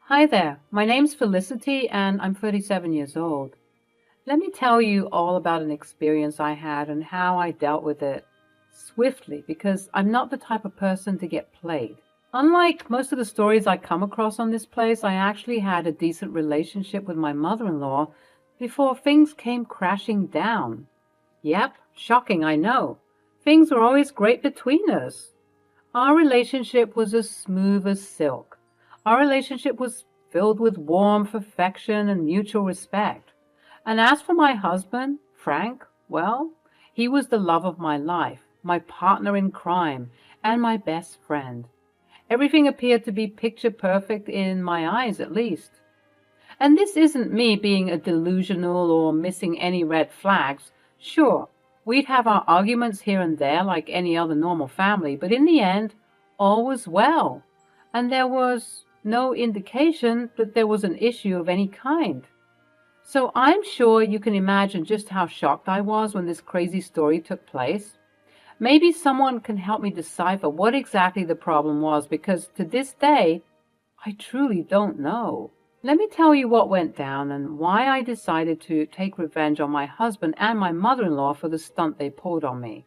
Hi there, my name's Felicity and I'm 37 years old. Let me tell you all about an experience I had and how I dealt with it swiftly because I'm not the type of person to get played. Unlike most of the stories I come across on this place, I actually had a decent relationship with my mother-in-law before things came crashing down. Yep, shocking, I know. Things were always great between us. Our relationship was as smooth as silk. Our relationship was filled with warmth, affection, and mutual respect. And as for my husband, Frank, well, he was the love of my life, my partner in crime, and my best friend. Everything appeared to be picture perfect in my eyes, at least. And this isn't me being a delusional or missing any red flags. Sure, we'd have our arguments here and there like any other normal family, but in the end, all was well, and there was no indication that there was an issue of any kind. So I'm sure you can imagine just how shocked I was when this crazy story took place. Maybe someone can help me decipher what exactly the problem was, because to this day, I truly don't know. Let me tell you what went down and why I decided to take revenge on my husband and my mother-in-law for the stunt they pulled on me.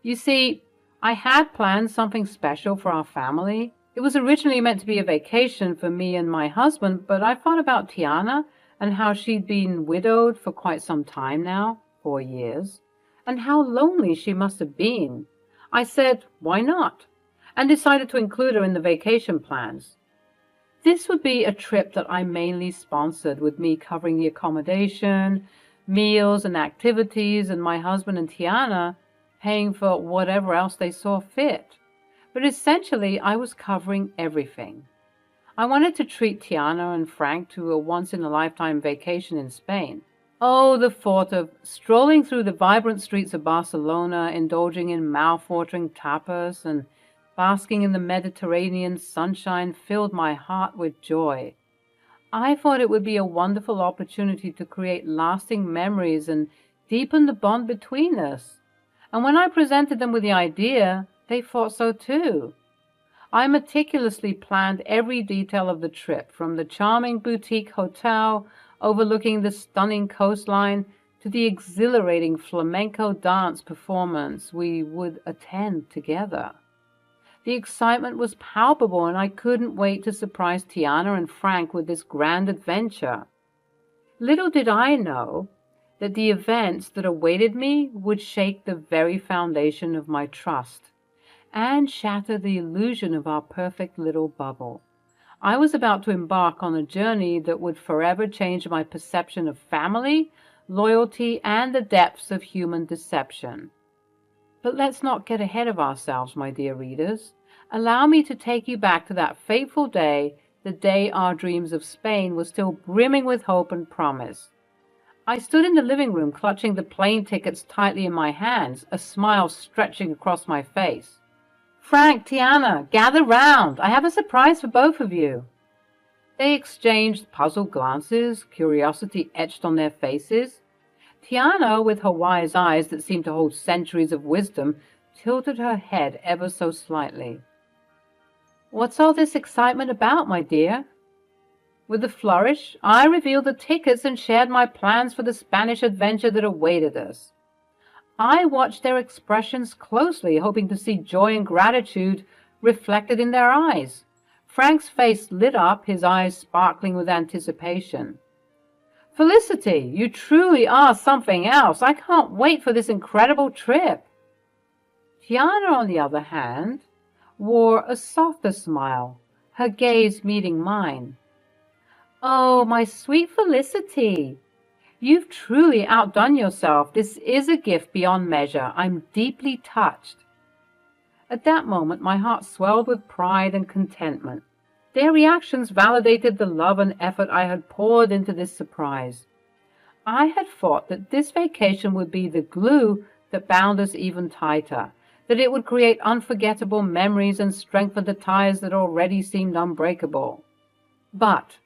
You see, I had planned something special for our family. It was originally meant to be a vacation for me and my husband, but I thought about Tiana and how she'd been widowed for quite some time now, 4 years, and how lonely she must have been. I said, why not? And decided to include her in the vacation plans. This would be a trip that I mainly sponsored, with me covering the accommodation, meals and activities, and my husband and Tiana paying for whatever else they saw fit. But essentially, I was covering everything. I wanted to treat Tiana and Frank to a once-in-a-lifetime vacation in Spain. Oh, the thought of strolling through the vibrant streets of Barcelona, indulging in mouth-watering tapas and basking in the Mediterranean sunshine filled my heart with joy. I thought it would be a wonderful opportunity to create lasting memories and deepen the bond between us. And when I presented them with the idea, they thought so too. I meticulously planned every detail of the trip, from the charming boutique hotel overlooking the stunning coastline to the exhilarating flamenco dance performance we would attend together. The excitement was palpable, and I couldn't wait to surprise Tiana and Frank with this grand adventure. Little did I know that the events that awaited me would shake the very foundation of my trust and shatter the illusion of our perfect little bubble. I was about to embark on a journey that would forever change my perception of family, loyalty, and the depths of human deception. But let's not get ahead of ourselves, my dear readers. Allow me to take you back to that fateful day, the day our dreams of Spain were still brimming with hope and promise. I stood in the living room, clutching the plane tickets tightly in my hands, a smile stretching across my face. Frank, Tiana, gather round. I have a surprise for both of you. They exchanged puzzled glances, curiosity etched on their faces. Tiana, with her wise eyes that seemed to hold centuries of wisdom, tilted her head ever so slightly. What's all this excitement about, my dear? With a flourish, I revealed the tickets and shared my plans for the Spanish adventure that awaited us. I watched their expressions closely, hoping to see joy and gratitude reflected in their eyes. Frank's face lit up, his eyes sparkling with anticipation. Felicity, you truly are something else. I can't wait for this incredible trip. Tiana, on the other hand, wore a softer smile, her gaze meeting mine. Oh, my sweet Felicity, you've truly outdone yourself. This is a gift beyond measure. I'm deeply touched. At that moment, my heart swelled with pride and contentment. Their reactions validated the love and effort I had poured into this surprise. I had thought that this vacation would be the glue that bound us even tighter, that it would create unforgettable memories and strengthen the ties that already seemed unbreakable. But,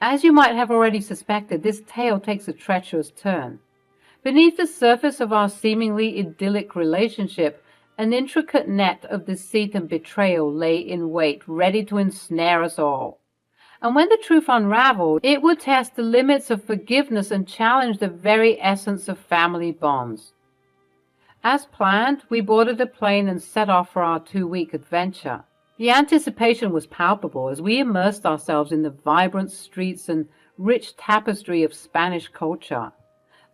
as you might have already suspected, this tale takes a treacherous turn. Beneath the surface of our seemingly idyllic relationship, an intricate net of deceit and betrayal lay in wait, ready to ensnare us all. And when the truth unraveled, it would test the limits of forgiveness and challenge the very essence of family bonds. As planned, we boarded a plane and set off for our 2-week adventure. The anticipation was palpable as we immersed ourselves in the vibrant streets and rich tapestry of Spanish culture.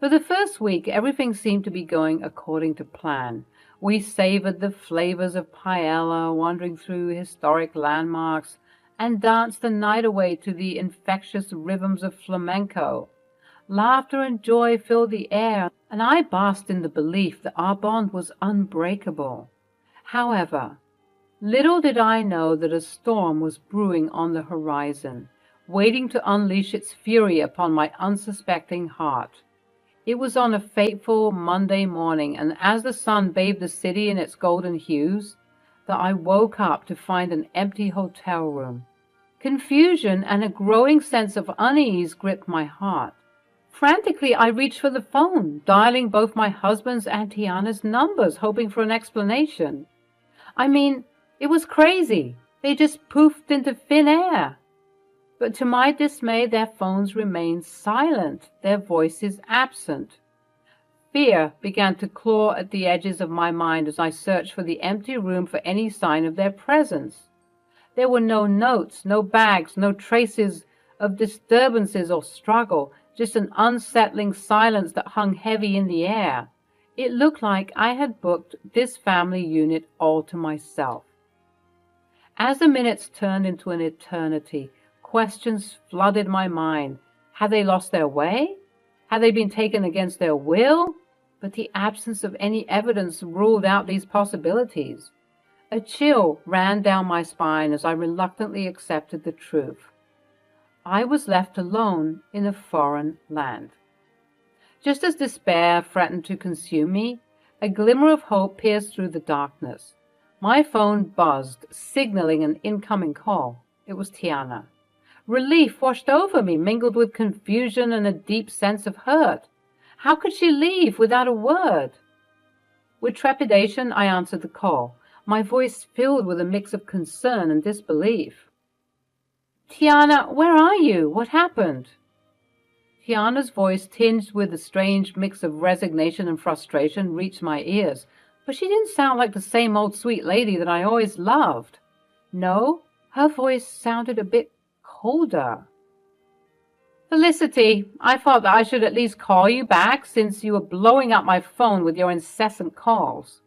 For the first week, everything seemed to be going according to plan. We savored the flavors of paella, wandering through historic landmarks, and danced the night away to the infectious rhythms of flamenco. Laughter and joy filled the air, and I basked in the belief that our bond was unbreakable. However, little did I know that a storm was brewing on the horizon, waiting to unleash its fury upon my unsuspecting heart. It was on a fateful Monday morning, and as the sun bathed the city in its golden hues, that I woke up to find an empty hotel room. Confusion and a growing sense of unease gripped my heart. Frantically, I reached for the phone, dialing both my husband's and Tiana's numbers, hoping for an explanation. I mean, it was crazy. They just poofed into thin air. But to my dismay, their phones remained silent, their voices absent. Fear began to claw at the edges of my mind as I searched for the empty room for any sign of their presence. There were no notes, no bags, no traces of disturbances or struggle, just an unsettling silence that hung heavy in the air. It looked like I had booked this family unit all to myself. As the minutes turned into an eternity, questions flooded my mind. Had they lost their way? Had they been taken against their will? But the absence of any evidence ruled out these possibilities. A chill ran down my spine as I reluctantly accepted the truth. I was left alone in a foreign land. Just as despair threatened to consume me, a glimmer of hope pierced through the darkness. My phone buzzed, signaling an incoming call. It was Tiana. Relief washed over me, mingled with confusion and a deep sense of hurt. How could she leave without a word? With trepidation, I answered the call, my voice filled with a mix of concern and disbelief. Tiana, where are you? What happened? Tiana's voice, tinged with a strange mix of resignation and frustration, reached my ears, but she didn't sound like the same old sweet lady that I always loved. No, her voice sounded a bit colder. Felicity, I thought that I should at least call you back since you were blowing up my phone with your incessant calls.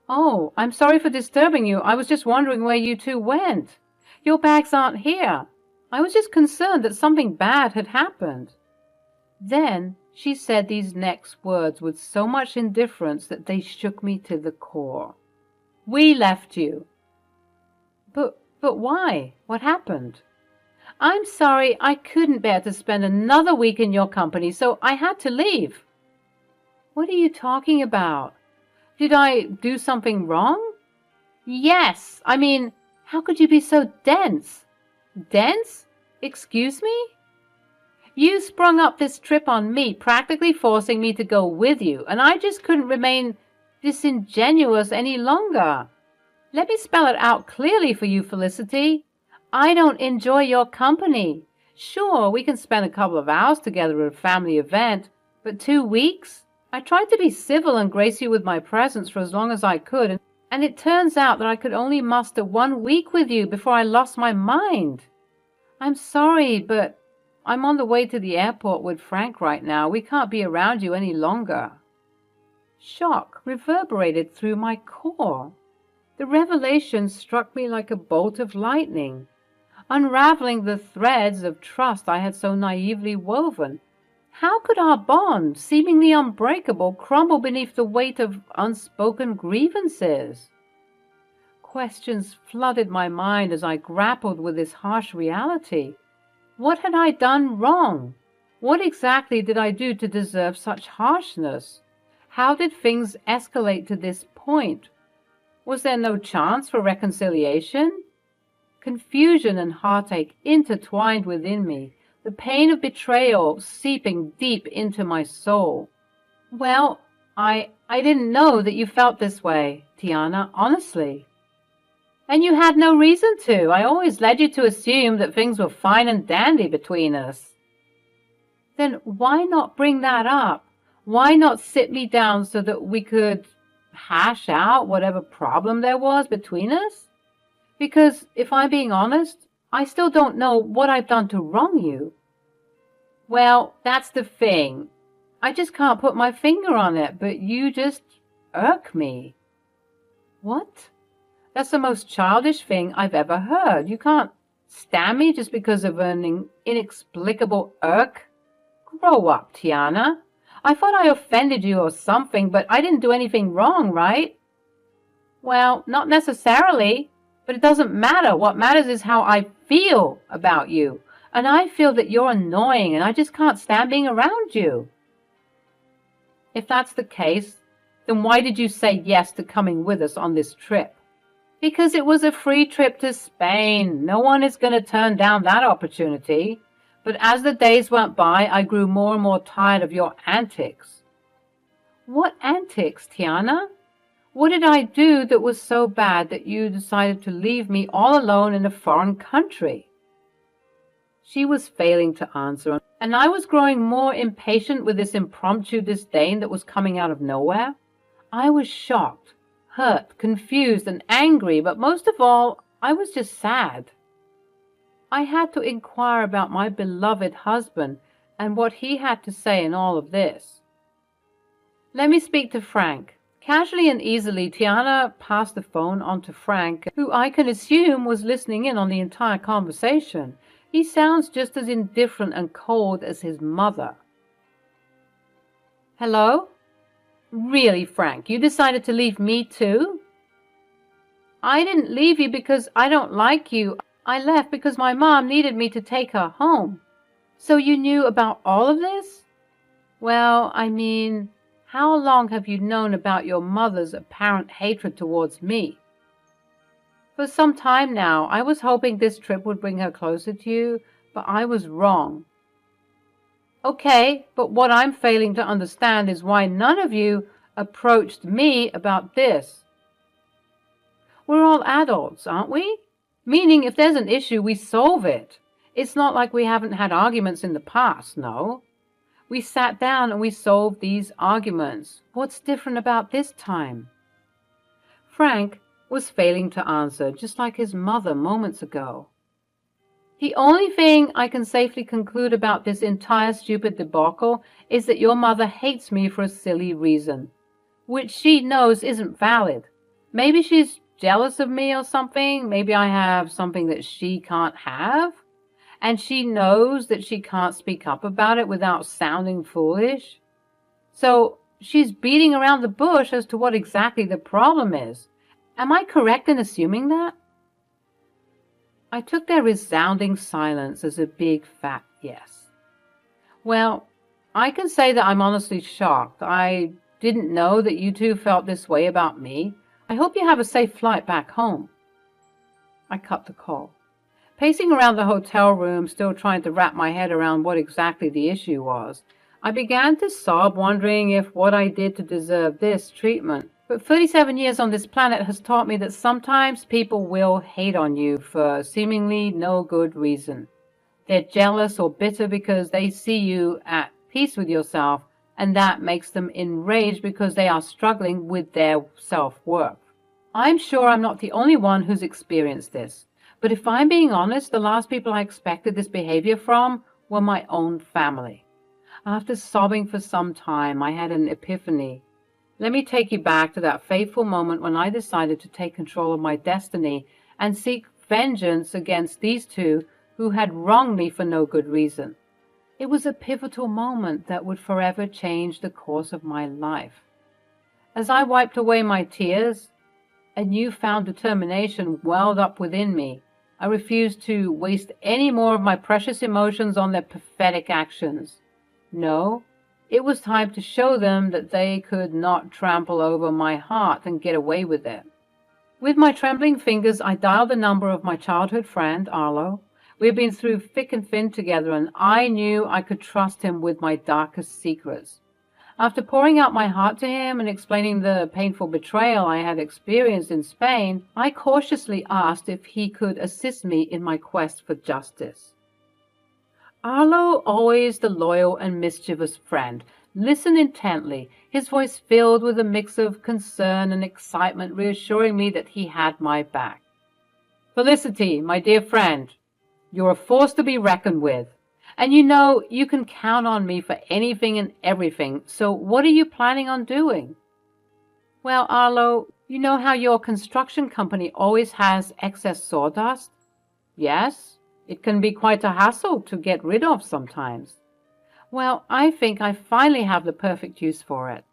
Oh, I'm sorry for disturbing you. I was just wondering where you two went. Your bags aren't here. I was just concerned that something bad had happened. Then she said these next words with so much indifference that they shook me to the core. We left you. But why? What happened? I'm sorry, I couldn't bear to spend another week in your company, so I had to leave. What are you talking about? Did I do something wrong? Yes, I mean, how could you be so dense? Dense? Excuse me? You sprung up this trip on me, practically forcing me to go with you, and I just couldn't remain disingenuous any longer. Let me spell it out clearly for you, Felicity. I don't enjoy your company. Sure, we can spend a couple of hours together at a family event, but 2 weeks? I tried to be civil and grace you with my presence for as long as I could, and it turns out that I could only muster 1 week with you before I lost my mind. I'm sorry, but I'm on the way to the airport with Frank right now. We can't be around you any longer. Shock reverberated through my core. The revelation struck me like a bolt of lightning, unraveling the threads of trust I had so naively woven. How could our bond, seemingly unbreakable, crumble beneath the weight of unspoken grievances? Questions flooded my mind as I grappled with this harsh reality. What had I done wrong? What exactly did I do to deserve such harshness? How did things escalate to this point? Was there no chance for reconciliation? Confusion and heartache intertwined within me, the pain of betrayal seeping deep into my soul. Well, I didn't know that you felt this way, Tiana, honestly. And you had no reason to. I always led you to assume that things were fine and dandy between us. Then why not bring that up? Why not sit me down so that we could hash out whatever problem there was between us? Because if I'm being honest, I still don't know what I've done to wrong you. Well, that's the thing. I just can't put my finger on it, but you just irk me. What? That's the most childish thing I've ever heard. You can't stand me just because of an inexplicable irk. Grow up, Tiana. I thought I offended you or something, but I didn't do anything wrong, right? Well, not necessarily, but it doesn't matter. What matters is how I feel about you. And I feel that you're annoying and I just can't stand being around you. If that's the case, then why did you say yes to coming with us on this trip? Because it was a free trip to Spain. No one is going to turn down that opportunity. But as the days went by, I grew more and more tired of your antics. What antics, Tiana? What did I do that was so bad that you decided to leave me all alone in a foreign country? She was failing to answer, and I was growing more impatient with this impromptu disdain that was coming out of nowhere. I was shocked, hurt, confused, and angry, but most of all, I was just sad. I had to inquire about my beloved husband and what he had to say in all of this. Let me speak to Frank. Casually and easily, Tiana passed the phone on to Frank, who I can assume was listening in on the entire conversation. He sounds just as indifferent and cold as his mother. Hello? Really, Frank, you decided to leave me too? I didn't leave you because I don't like you. I left because my mom needed me to take her home. So you knew about all of this? Well, I mean, how long have you known about your mother's apparent hatred towards me? For some time now. I was hoping this trip would bring her closer to you, but I was wrong. Okay, but what I'm failing to understand is why none of you approached me about this. We're all adults, aren't we? Meaning if there's an issue, we solve it. It's not like we haven't had arguments in the past, no. We sat down and we solved these arguments. What's different about this time? Frank was failing to answer, just like his mother moments ago. The only thing I can safely conclude about this entire stupid debacle is that your mother hates me for a silly reason, which she knows isn't valid. Maybe she's jealous of me or something. Maybe I have something that she can't have. And she knows that she can't speak up about it without sounding foolish. So she's beating around the bush as to what exactly the problem is. Am I correct in assuming that? I took their resounding silence as a big fat yes. Well, I can say that I'm honestly shocked. I didn't know that you two felt this way about me. I hope you have a safe flight back home. I cut the call. Pacing around the hotel room, still trying to wrap my head around what exactly the issue was, I began to sob, wondering if what I did to deserve this treatment. But 37 years on this planet has taught me that sometimes people will hate on you for seemingly no good reason. They're jealous or bitter because they see you at peace with yourself, and that makes them enraged because they are struggling with their self-worth. I'm sure I'm not the only one who's experienced this, but if I'm being honest, the last people I expected this behavior from were my own family. After sobbing for some time, I had an epiphany. Let me take you back to that fateful moment when I decided to take control of my destiny and seek vengeance against these two who had wronged me for no good reason. It was a pivotal moment that would forever change the course of my life. As I wiped away my tears, a newfound determination welled up within me. I refused to waste any more of my precious emotions on their pathetic actions. No, it was time to show them that they could not trample over my heart and get away with it. With my trembling fingers, I dialed the number of my childhood friend, Arlo. We had been through thick and thin together, and I knew I could trust him with my darkest secrets. After pouring out my heart to him and explaining the painful betrayal I had experienced in Spain, I cautiously asked if he could assist me in my quest for justice. Arlo, always the loyal and mischievous friend, listened intently, his voice filled with a mix of concern and excitement, reassuring me that he had my back. Felicity, my dear friend, you're a force to be reckoned with. And you know you can count on me for anything and everything, so what are you planning on doing? Well, Arlo, you know how your construction company always has excess sawdust? Yes, it can be quite a hassle to get rid of sometimes. Well, I think I finally have the perfect use for it.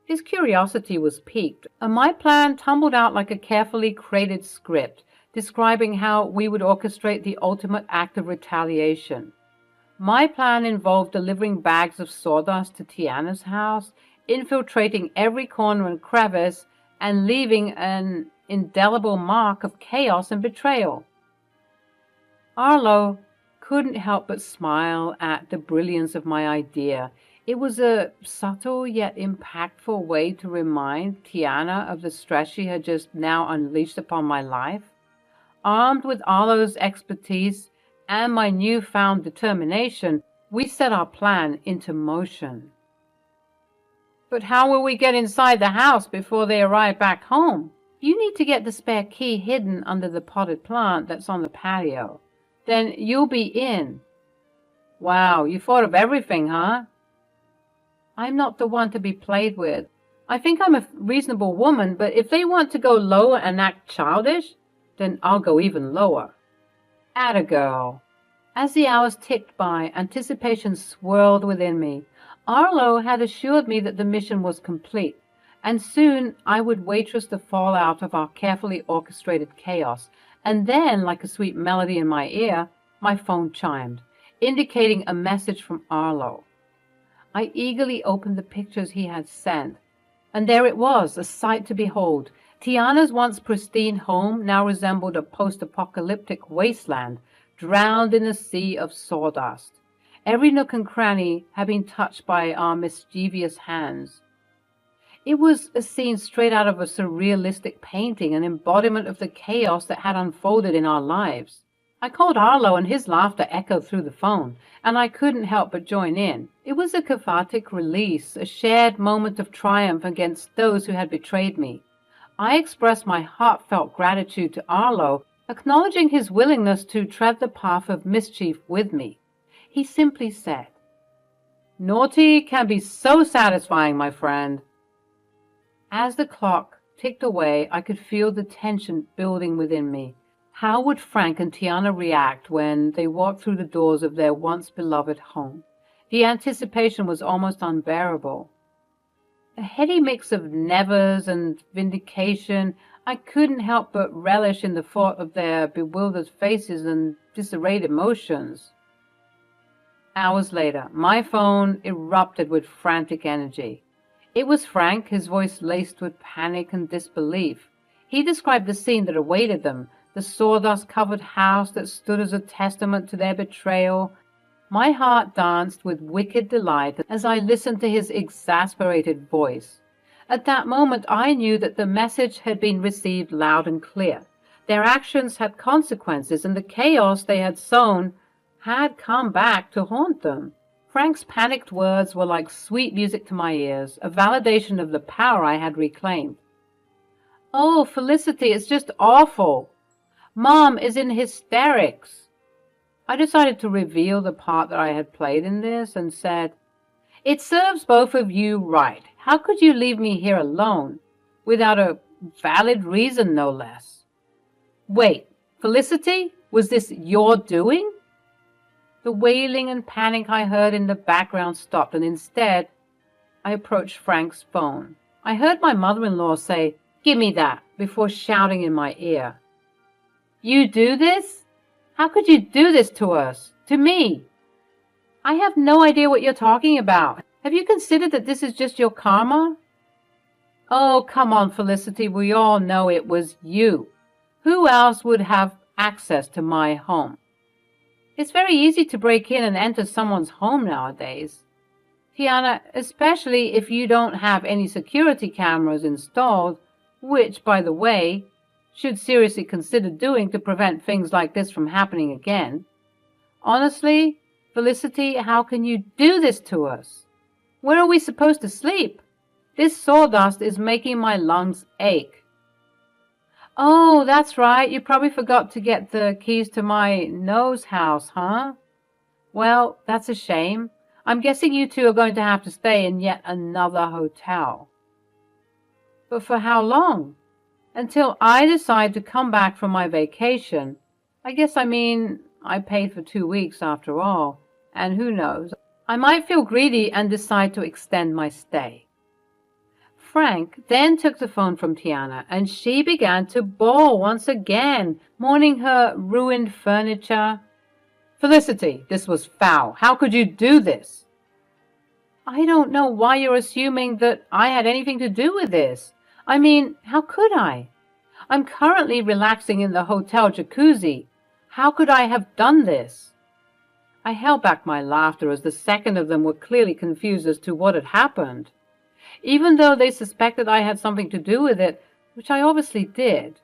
His curiosity was piqued, and my plan tumbled out like a carefully created script, describing how we would orchestrate the ultimate act of retaliation. My plan involved delivering bags of sawdust to Tiana's house, infiltrating every corner and crevice, and leaving an indelible mark of chaos and betrayal. Arlo couldn't help but smile at the brilliance of my idea. It was a subtle yet impactful way to remind Tiana of the stress she had just now unleashed upon my life. Armed with Arlo's expertise and my newfound determination, we set our plan into motion. But how will we get inside the house before they arrive back home? You need to get the spare key hidden under the potted plant that's on the patio. Then you'll be in. Wow, you thought of everything, huh? I'm not the one to be played with. I think I'm a reasonable woman, but if they want to go lower and act childish, then I'll go even lower. Atta girl. As the hours ticked by, anticipation swirled within me. Arlo had assured me that the mission was complete, and soon I would waitress the fallout of our carefully orchestrated chaos. And then, like a sweet melody in my ear, my phone chimed, indicating a message from Arlo. I eagerly opened the pictures he had sent, and there it was, a sight to behold. Tiana's once pristine home now resembled a post-apocalyptic wasteland, drowned in a sea of sawdust. Every nook and cranny had been touched by our mischievous hands. It was a scene straight out of a surrealistic painting, an embodiment of the chaos that had unfolded in our lives. I called Arlo, and his laughter echoed through the phone, and I couldn't help but join in. It was a cathartic release, a shared moment of triumph against those who had betrayed me. I expressed my heartfelt gratitude to Arlo, acknowledging his willingness to tread the path of mischief with me. He simply said, "Naughty can be so satisfying, my friend." As the clock ticked away, I could feel the tension building within me. How would Frank and Tiana react when they walked through the doors of their once beloved home? The anticipation was almost unbearable. A heady mix of nevers and vindication, I couldn't help but relish in the thought of their bewildered faces and disarrayed emotions. Hours later, my phone erupted with frantic energy. It was Frank, his voice laced with panic and disbelief. He described the scene that awaited them, the sawdust-covered house that stood as a testament to their betrayal. My heart danced with wicked delight as I listened to his exasperated voice. At that moment, I knew that the message had been received loud and clear. Their actions had consequences, and the chaos they had sown had come back to haunt them. Frank's panicked words were like sweet music to my ears, a validation of the power I had reclaimed. "Oh, Felicity, it's just awful. Mom is in hysterics." I decided to reveal the part that I had played in this and said, "It serves both of you right. How could you leave me here alone? Without a valid reason, no less." "Wait, Felicity, was this your doing?" The wailing and panic I heard in the background stopped, and instead, I approached Frank's phone. I heard my mother-in-law say, "Give me that," before shouting in my ear, "You do this? How could you do this to us? To me? I have no idea what you're talking about. Have you considered that this is just your karma?" "Oh, come on, Felicity. We all know it was you. Who else would have access to my home? It's very easy to break in and enter someone's home nowadays." Tiana, especially if you don't have any security cameras installed, which, by the way, should seriously consider doing to prevent things like this from happening again. Honestly, Felicity, how can you do this to us? Where are we supposed to sleep? This sawdust is making my lungs ache. Oh, that's right. You probably forgot to get the keys to my nose house, huh? Well, that's a shame. I'm guessing you two are going to have to stay in yet another hotel. But for how long? Until I decide to come back from my vacation. I paid for 2 weeks after all. And who knows, I might feel greedy and decide to extend my stay. Frank then took the phone from Tiana, and she began to bawl once again, mourning her ruined furniture. Felicity, this was foul. How could you do this? I don't know why you're assuming that I had anything to do with this. How could I? I'm currently relaxing in the hotel jacuzzi. How could I have done this? I held back my laughter as the second of them were clearly confused as to what had happened. Even though they suspected I had something to do with it, which I obviously did.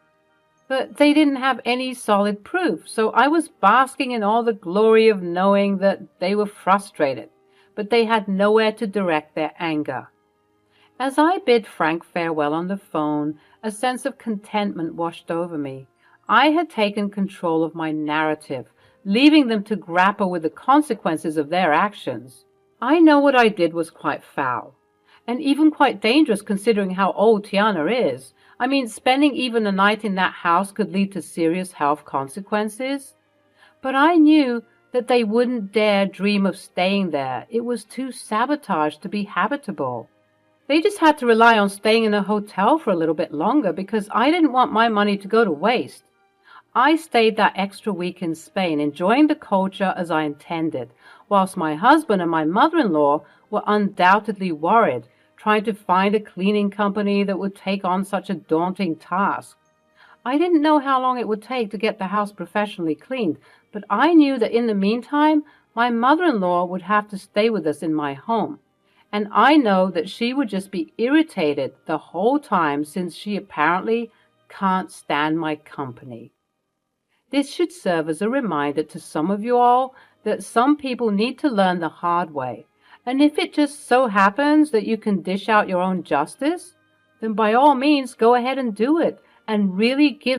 But they didn't have any solid proof, so I was basking in all the glory of knowing that they were frustrated, but they had nowhere to direct their anger. As I bid Frank farewell on the phone, a sense of contentment washed over me. I had taken control of my narrative, leaving them to grapple with the consequences of their actions. I know what I did was quite foul, and even quite dangerous considering how old Tiana is. Spending even a night in that house could lead to serious health consequences. But I knew that they wouldn't dare dream of staying there. It was too sabotaged to be habitable. They just had to rely on staying in a hotel for a little bit longer because I didn't want my money to go to waste. I stayed that extra week in Spain, enjoying the culture as I intended, whilst my husband and my mother-in-law were undoubtedly worried, trying to find a cleaning company that would take on such a daunting task. I didn't know how long it would take to get the house professionally cleaned, but I knew that in the meantime, my mother-in-law would have to stay with us in my home. And I know that she would just be irritated the whole time since she apparently can't stand my company. This should serve as a reminder to some of you all that some people need to learn the hard way. And if it just so happens that you can dish out your own justice, then by all means go ahead and do it and really give